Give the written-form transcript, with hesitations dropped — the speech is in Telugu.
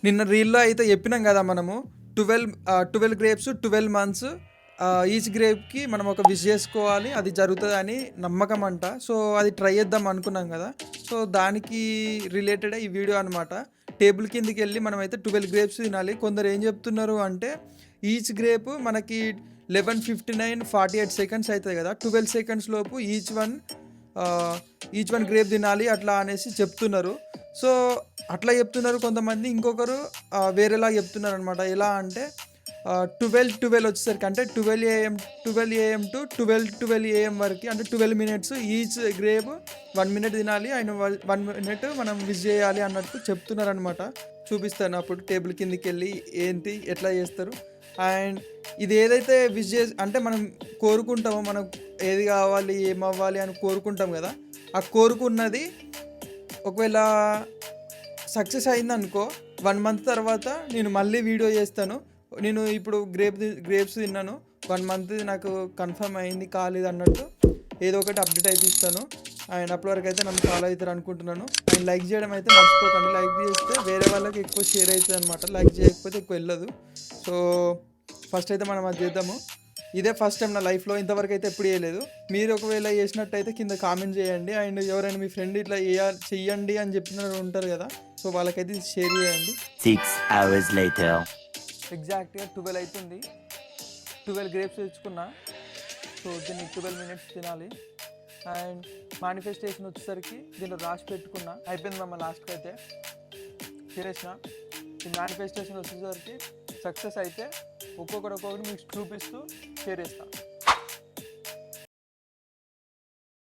నిన్న రీల్‌లో అయితే చెప్పినాం గదా! మనము 12 గ్రేప్స్ 12 మంత్స్ ఈచ్ గ్రేప్‌కి మనం ఒక విష్ జేసుకోవాలి. అది జరుగుతదని నమ్మకం అంట. సో, అది ట్రై చేద్దాం అనుకున్నాం గదా! సో, దానికి రిలేటెడే ఈ వీడియో అనమాట. టేబుల్ కిందకెళ్ళి మనమైతే 12 గ్రేప్స్ తినాలి. కొందరు ఏం చెప్తున్నారు అంటే, ఈచ్ గ్రేప్ మనకి 11:59, 48 సెకండ్స్ అయితది గదా! 12 సెకండ్స్ లోపు ఈచ్ వన్ గ్రేప్ తినాలి అట్లా అనేసి చెప్తున్నారు. సో, అట్లా చెప్తున్నారు కొంతమంది. ఇంకొకరు వేరేలాగా చెప్తున్నారనమాట. ఎలా అంటే 12 వచ్చేసరికి అంటే 12 AM టు 12 AM వరకి అంటే 12 మినిట్స్ ఈచ్ గ్రేప్ 1 మినిట్ తినాలి. అండ్ 1 మినిట్ మనం విష్ చేయాలి అన్నట్టు చెప్తున్నారనమాట. చూపిస్తాను అప్పుడు టేబుల్ కిందకెళ్ళి ఏంటి ఎట్లా చేస్తారు. అండ్ ఇది ఏదైతే విష్ చేసి అంటే మనం కోరుకుంటామో మనకు ఏది కావాలి ఏమవ్వాలి అని కోరుకుంటాం కదా, ఆ కోరుకున్నది ఒకవేళ సక్సెస్ అయిందనుకో 1 మంత్ తర్వాత నేను మళ్ళీ వీడియో చేస్తాను. నేను ఇప్పుడు గ్రేప్స్ తిన్నాను, 1 మంత్ నాకు కన్ఫర్మ్ అయింది కాలేదు అన్నట్టు ఏదో ఒకటి అప్డేట్ అయితే ఇస్తాను. అండ్ అప్పటి వరకు అయితే నన్ను ఫాలో అవుతారు అనుకుంటున్నాను. అండ్ లైక్ చేయడం అయితే మర్చిపోకండి. లైక్ చేస్తే వేరే వాళ్ళకి ఎక్కువ షేర్ అవుతుంది అనమాట. లైక్ చేయకపోతే ఎక్కువ వెళ్ళదు. సో ఫస్ట్ అయితే మనం అది చేద్దాము. ఇదే ఫస్ట్ టైం నా లైఫ్లో, ఇంతవరకు అయితే ఎప్పుడు చేయలేదు. మీరు ఒకవేళ చేసినట్టయితే కింద కామెంట్ చేయండి. అండ్ ఎవరైనా మీ ఫ్రెండ్ ఇట్లా చెయ్యండి అని చెప్పిన ఉంటారు కదా, సో వాళ్ళకైతే షేర్ చేయండి. 6 hours later. ఎగ్జాక్ట్గా 12 అవుతుంది. 12 గ్రేప్స్ తెచ్చుకున్నా. సో దీన్ని 12 మినిట్స్ తినాలి. అండ్ మేనిఫెస్టేషన్ వచ్చేసరికి దీంట్లో రాసి పెట్టుకున్నా. అయిపోయింది మమ్మ లాస్ట్కి అయితే తినేసిన. ఈ మేనిఫెస్టేషన్ వచ్చేసరికి సక్సెస్ అయితే ఒక్కొక్కటి మీకు చూపిస్తూ షేర్ చేస్తాను.